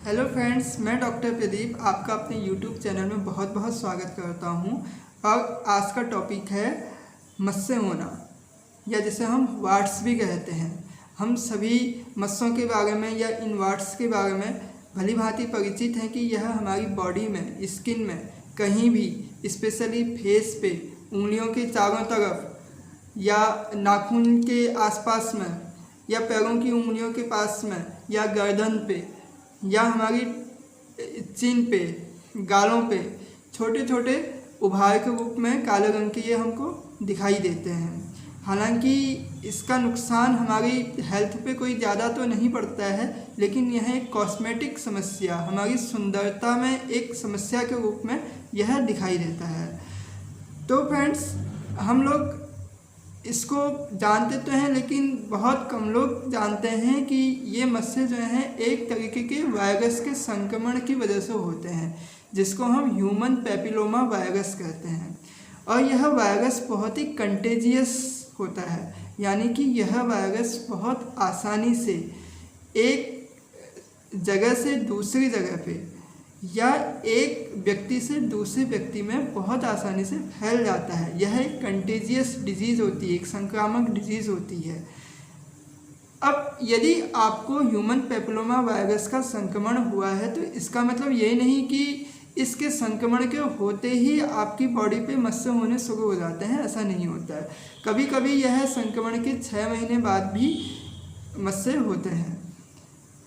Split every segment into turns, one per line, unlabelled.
Hello friends, मैं doctor Pradeep आपका अपने यूट्यूब चैनल में बहुत बहुत स्वागत करता हूं। और आज का टॉपिक है मस्से होना, या जिसे हम वार्ट्स भी कहते हैं। हम सभी मस्सों के बारे में या इन वार्ट्स के बारे में भली भांति परिचित हैं कि यह हमारी बॉडी में, स्किन में कहीं भी, स्पेशली फेस पे, उंगलियों के चारों तरफ या नाखून के आसपास में या पैरों की उंगलियों के पास में या गर्दन पे या हमारी चिन पे, गालों पे छोटे छोटे उभार के रूप में काले रंग के ये हमको दिखाई देते हैं। हालांकि इसका नुकसान हमारी हेल्थ पे कोई ज़्यादा तो नहीं पड़ता है, लेकिन यह एक कॉस्मेटिक समस्या, हमारी सुंदरता में एक समस्या के रूप में यह दिखाई देता है। तो फ्रेंड्स, हम लोग इसको जानते तो हैं, लेकिन बहुत कम लोग जानते हैं कि ये मस्से जो हैं एक तरीके के वायरस के संक्रमण की वजह से होते हैं, जिसको हम ह्यूमन पैपिलोमा वायरस कहते हैं। और यह वायरस बहुत ही कंटेजियस होता है, यानी कि यह वायरस बहुत आसानी से एक जगह से दूसरी जगह पे या एक व्यक्ति से दूसरे व्यक्ति में बहुत आसानी से फैल जाता है। यह एक कंटेजियस डिजीज़ होती है, एक संक्रामक डिजीज़ होती है। अब यदि आपको ह्यूमन पैपिलोमा वायरस का संक्रमण हुआ है तो इसका मतलब ये नहीं कि इसके संक्रमण के होते ही आपकी बॉडी पे मस्से होने शुरू हो जाते हैं, ऐसा नहीं होता है। कभी कभी यह संक्रमण के 6 महीने बाद भी मस्से होते हैं।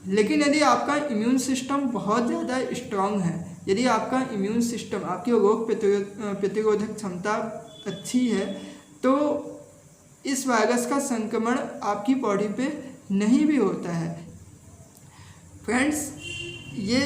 लेकिन यदि आपका इम्यून सिस्टम बहुत ज़्यादा स्ट्रांग है, यदि आपका इम्यून सिस्टम, आपकी रोग प्रतिरोधक क्षमता अच्छी है, तो इस वायरस का संक्रमण आपकी बॉडी पे नहीं भी होता है। फ्रेंड्स, ये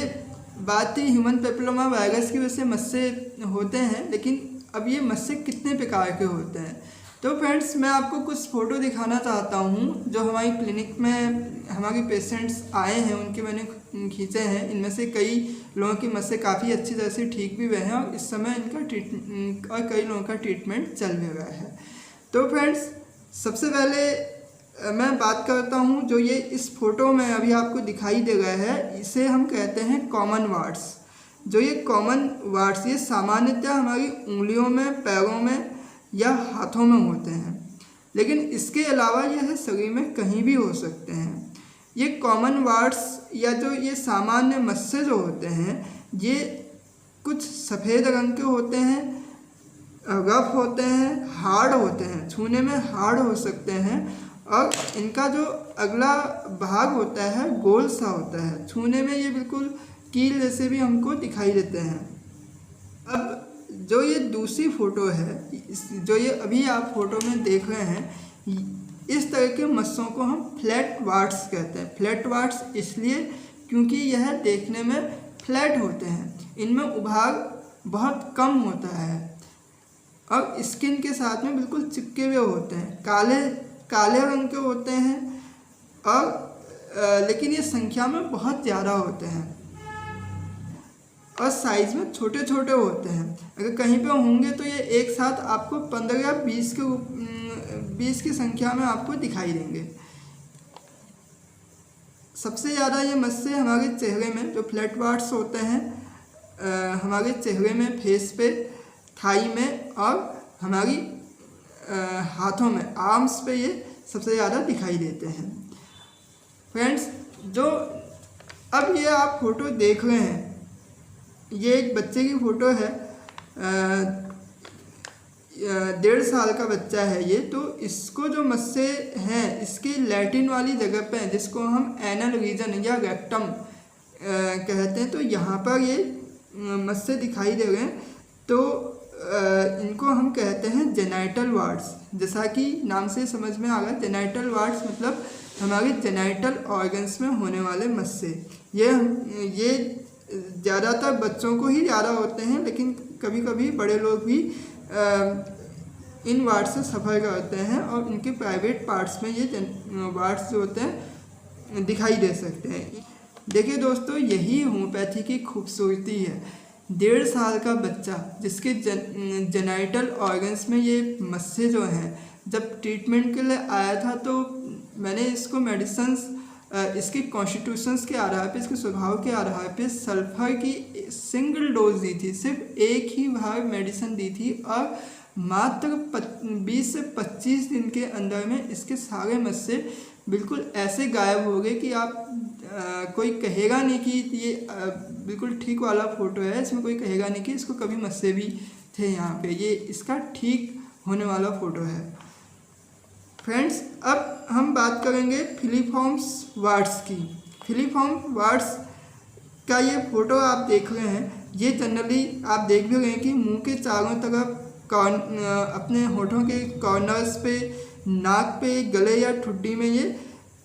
बात थी ह्यूमन पैपिलोमा वायरस की वजह से मस्से होते हैं, लेकिन अब ये मस्से कितने प्रकार के होते हैं। तो फ्रेंड्स, मैं आपको कुछ फ़ोटो दिखाना चाहता हूँ जो हमारी क्लिनिक में हमारे पेशेंट्स आए हैं, उनके मैंने खींचे हैं। इनमें से कई लोगों की मस्से काफ़ी अच्छी तरह से ठीक भी हुए हैं और इस समय इनका ट्रीटमेंट और कई लोगों का ट्रीटमेंट चल भी रहा है। तो फ्रेंड्स, सबसे पहले मैं बात करता हूँ जो ये इस फोटो में अभी आपको दिखाई दे रहा है, इसे हम कहते हैं कॉमन वार्ट्स। जो ये कॉमन वार्ट्स, ये सामान्यतः हमारी उंगलियों में, पैरों में या हाथों में होते हैं, लेकिन इसके अलावा यह शरीर में कहीं भी हो सकते हैं। ये कॉमन वार्ट्स या जो ये सामान्य मस्से जो होते हैं, ये कुछ सफ़ेद रंग के होते हैं, रफ होते हैं, हार्ड होते हैं, छूने में हार्ड हो सकते हैं, और इनका जो अगला भाग होता है गोल सा होता है, छूने में ये बिल्कुल कील जैसे भी हमको दिखाई देते हैं। अब जो ये दूसरी फ़ोटो है, जो ये अभी आप फोटो में देख रहे हैं, इस तरह के मस्सों को हम फ्लैट वार्ट्स कहते हैं। फ्लैट वार्ट्स इसलिए क्योंकि यह देखने में फ्लैट होते हैं, इनमें उभार बहुत कम होता है और स्किन के साथ में बिल्कुल चिपके हुए होते हैं, काले रंग के होते हैं, और लेकिन ये संख्या में बहुत ज़्यादा होते हैं और साइज़ में छोटे छोटे होते हैं। अगर कहीं पे होंगे तो ये एक साथ आपको 15 या 20 की संख्या में आपको दिखाई देंगे। सबसे ज़्यादा ये मस्से हमारे चेहरे में, जो फ्लैट वार्ट्स होते हैं, हमारे चेहरे में, फेस पे, थाई में और हमारी हाथों में, आर्म्स पे ये सबसे ज़्यादा दिखाई देते हैं। फ्रेंड्स, जो अब ये आप फोटो देख रहे हैं, ये एक बच्चे की फ़ोटो है, 1.5 साल का बच्चा है ये। तो इसको जो मस्से हैं, इसके लैटिन वाली जगह पे हैं, जिसको हम एनल रीजन या रेक्टम कहते हैं, तो यहाँ पर ये मस्से दिखाई दे रहे हैं। तो इनको हम कहते हैं जेनाइटल वार्ड्स। जैसा कि नाम से समझ में आ गया, जेनाइटल वार्ड्स मतलब हमारे जेनाइटल ऑर्गन्स में होने वाले मस्से। ये ज़्यादातर बच्चों को ही ज़्यादा होते हैं, लेकिन कभी कभी बड़े लोग भी इन वार्ड्स से सफ़र करते हैं और उनके प्राइवेट पार्ट्स में ये वार्ड्स जो होते हैं दिखाई दे सकते हैं। देखिए दोस्तों, यही होम्योपैथी की खूबसूरती है। 1.5 साल का बच्चा जिसके जेनाइटल ऑर्गन्स में ये मस्से जो हैं, जब ट्रीटमेंट के लिए आया था तो मैंने इसको मेडिसिन्स इसके कॉन्स्टिट्यूशंस के आधार पे, इसके स्वभाव के आधार पे सल्फर की सिंगल डोज दी थी, सिर्फ एक ही बार मेडिसिन दी थी और मात्र 20 से 25 दिन के अंदर में इसके सारे मस्से बिल्कुल ऐसे गायब हो गए कि आप कोई कहेगा नहीं कि ये बिल्कुल ठीक वाला फ़ोटो है, इसमें कोई कहेगा नहीं कि इसको कभी मस्से भी थे यहाँ पे, ये इसका ठीक होने वाला फ़ोटो है। फ्रेंड्स, अब हम बात करेंगे फिलीफॉर्म्स वार्ड्स की। फिलीफॉर्म वार्ड्स का ये फ़ोटो आप देख रहे हैं, ये जनरली आप देख भी रहे हैं कि मुंह के चारों तरफ अपने होठों के कॉर्नर्स पे, नाक पे, गले या ठुड्डी में ये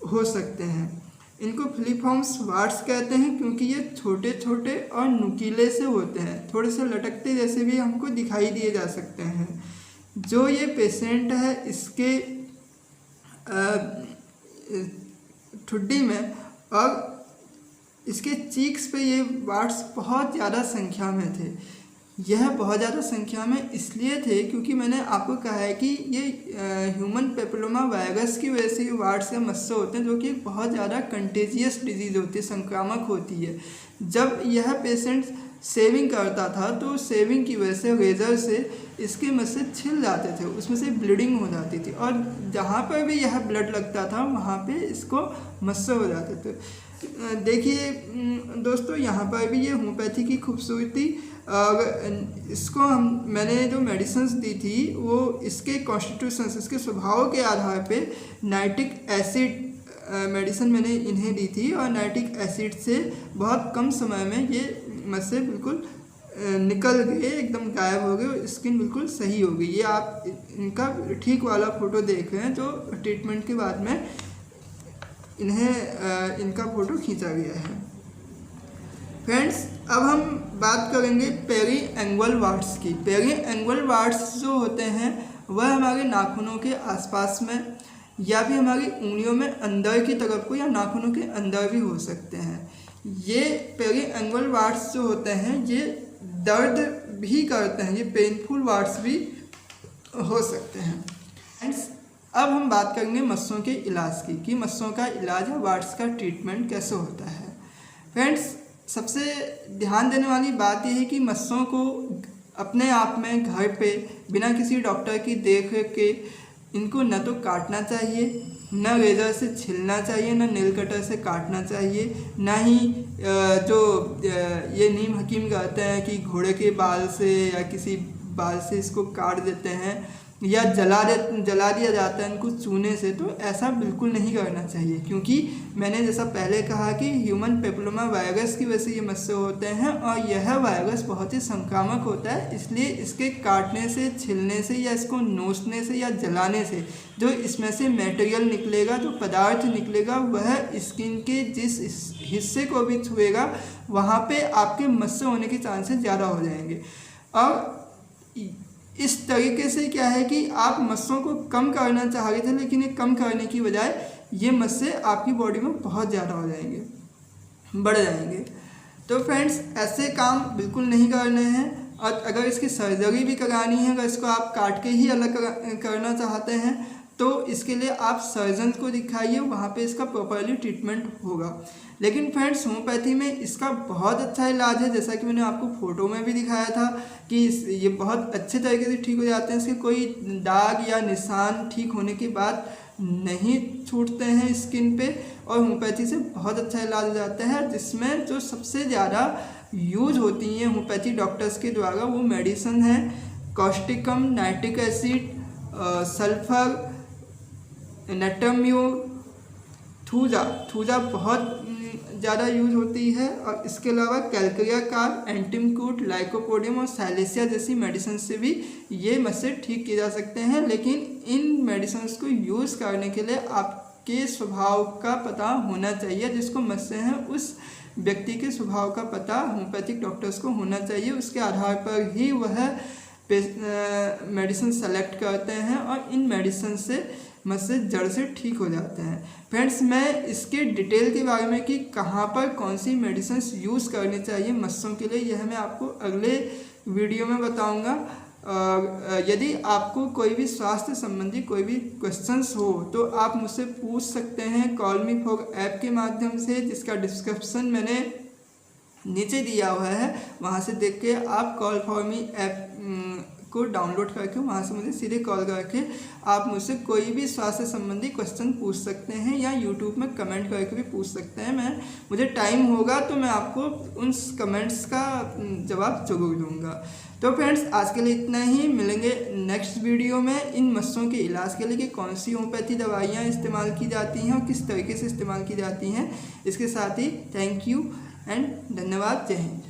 हो सकते हैं। इनको फिलीफॉर्म्स वार्ड्स कहते हैं क्योंकि ये छोटे छोटे और नुकीले से होते हैं, थोड़े से लटकते जैसे भी हमको दिखाई दिए जा सकते हैं। जो ये पेशेंट है इसके ठुड्डी में और इसके चीक्स पे ये वार्ड्स बहुत ज़्यादा संख्या में थे। यह बहुत ज़्यादा संख्या में इसलिए थे क्योंकि मैंने आपको कहा है कि ये ह्यूमन पेपिलोमा वायरस की वजह से वार्ड्स या मस्से होते हैं, जो कि एक बहुत ज़्यादा कंटेजियस डिजीज़ होती है, संक्रामक होती है। जब यह पेशेंट सेविंग करता था तो सेविंग की वजह से रेजर से इसके मस्से छिल जाते थे, उसमें से ब्लीडिंग हो जाती थी और जहाँ पर भी यह ब्लड लगता था वहाँ पे इसको मस्से हो जाते थे। देखिए दोस्तों, यहाँ पर भी ये होम्योपैथी की खूबसूरती, इसको मैंने जो मेडिसिन्स दी थी वो इसके कॉन्स्टिट्यूशंस, इसके स्वभाव के आधार पे नाइट्रिक एसिड मेडिसिन मैंने इन्हें दी थी और नाइट्रिक एसिड से बहुत कम समय में ये मस्से बिल्कुल निकल गए, एकदम गायब हो गए, स्किन बिल्कुल सही हो गई। ये आप इनका ठीक वाला फ़ोटो देख रहे हैं जो ट्रीटमेंट के बाद में इनका फ़ोटो खींचा गया है। फ्रेंड्स, अब हम बात करेंगे पेरी एंगुअल वार्ड्स की। पेरी एंगुअल वार्ड्स जो होते हैं वह हमारे नाखूनों के आसपास में या भी हमारी उंगलियों में अंदर की तरफ को या नाखूनों के अंदर भी हो सकते हैं। ये पेरी एंगुअल वार्ड्स जो होते हैं ये दर्द भी करते हैं, ये पेनफुल वार्ड्स भी हो सकते हैं। फ्रेंड्स, अब हम बात करेंगे मस्सों के इलाज की कि मस्सों का इलाज या वार्ड्स का ट्रीटमेंट कैसे होता है। फ्रेंड्स, सबसे ध्यान देने वाली बात यह है कि मस्सों को अपने आप में घर पे बिना किसी डॉक्टर की देख रेख के इनको न तो काटना चाहिए, न रेजर से छिलना चाहिए, न नेल कटर से काटना चाहिए, ना ही जो ये नीम हकीम कहते हैं कि घोड़े के बाल से या किसी बाल से इसको काट देते हैं या जला दिया जाता है इनको चूने से, तो ऐसा बिल्कुल नहीं करना चाहिए क्योंकि मैंने जैसा पहले कहा कि ह्यूमन पेपिलोमा वायरस की वजह से ये मस्से होते हैं और यह वायरस बहुत ही संक्रामक होता है। इसलिए इसके काटने से, छीलने से या इसको नोचने से या जलाने से जो इसमें से मटेरियल निकलेगा, जो पदार्थ निकलेगा, वह स्किन के जिस हिस्से को भी छुएगा वहाँ पर आपके मस्से होने के चांसेस ज़्यादा हो जाएंगे। और इस तरीके से क्या है कि आप मस्सों को कम करना चाह रहे थे, लेकिन ये कम करने की बजाय ये मस्से आपकी बॉडी में बहुत ज़्यादा हो जाएंगे, बढ़ जाएंगे। तो फ्रेंड्स, ऐसे काम बिल्कुल नहीं करने हैं और अगर इसकी सर्जरी भी करानी है, अगर इसको आप काट के ही अलग करना चाहते हैं तो इसके लिए आप सर्जन को दिखाइए, वहाँ पे इसका प्रॉपरली ट्रीटमेंट होगा। लेकिन फ्रेंड्स, होम्योपैथी में इसका बहुत अच्छा इलाज है, जैसा कि मैंने आपको फ़ोटो में भी दिखाया था कि ये बहुत अच्छे तरीके से ठीक हो जाते हैं। इसके कोई दाग या निशान ठीक होने के बाद नहीं छूटते हैं स्किन पे और होम्योपैथी से बहुत अच्छा इलाज हो जाता है। जिसमें जो सबसे ज़्यादा यूज होती हैं होम्योपैथी डॉक्टर्स के द्वारा वो मेडिसिन है causticum, nitric acid, sulphur, natmur, thuja बहुत ज़्यादा यूज होती है और इसके अलावा कैलकेरिया कार्ब, एंटिमकूट, लाइकोपोडियम और साइलेसिया जैसी मेडिसिन से भी ये मस्से ठीक किए जा सकते हैं। लेकिन इन मेडिसिन को यूज़ करने के लिए आपके स्वभाव का पता होना चाहिए। जिसको मस्से हैं उस व्यक्ति के स्वभाव का पता होम्योपैथिक डॉक्टर्स को होना चाहिए। उसके आधार पर ही वह मेडिसिन सेलेक्ट करते हैं और इन मेडिसिन से मस्से जड़ से ठीक हो जाते हैं। फ्रेंड्स, मैं इसके डिटेल के बारे में कि कहाँ पर कौन सी मेडिसिन यूज़ करनी चाहिए मस्सों के लिए, यह मैं आपको अगले वीडियो में बताऊंगा। और यदि आपको कोई भी स्वास्थ्य संबंधी कोई भी क्वेश्चंस हो तो आप मुझसे पूछ सकते हैं कॉल मी फॉर ऐप के माध्यम से, जिसका डिस्क्रिप्शन मैंने नीचे दिया हुआ है। वहाँ से देख के आप कॉल फॉर मी ऐप को डाउनलोड करके वहाँ से मुझे सीधे कॉल करके आप मुझसे कोई भी स्वास्थ्य संबंधी क्वेश्चन पूछ सकते हैं, या यूट्यूब में कमेंट करके भी पूछ सकते हैं। मुझे टाइम होगा तो मैं आपको उन कमेंट्स का जवाब जरूर दूंगा। तो फ्रेंड्स, आज के लिए इतना ही। मिलेंगे नेक्स्ट वीडियो में इन मस्सों के इलाज के लिए कि कौन सी होम्योपैथी दवाइयाँ इस्तेमाल की जाती हैं और किस तरीके से इस्तेमाल की जाती हैं। इसके साथ ही थैंक यू एंड धन्यवाद। जय हिंद।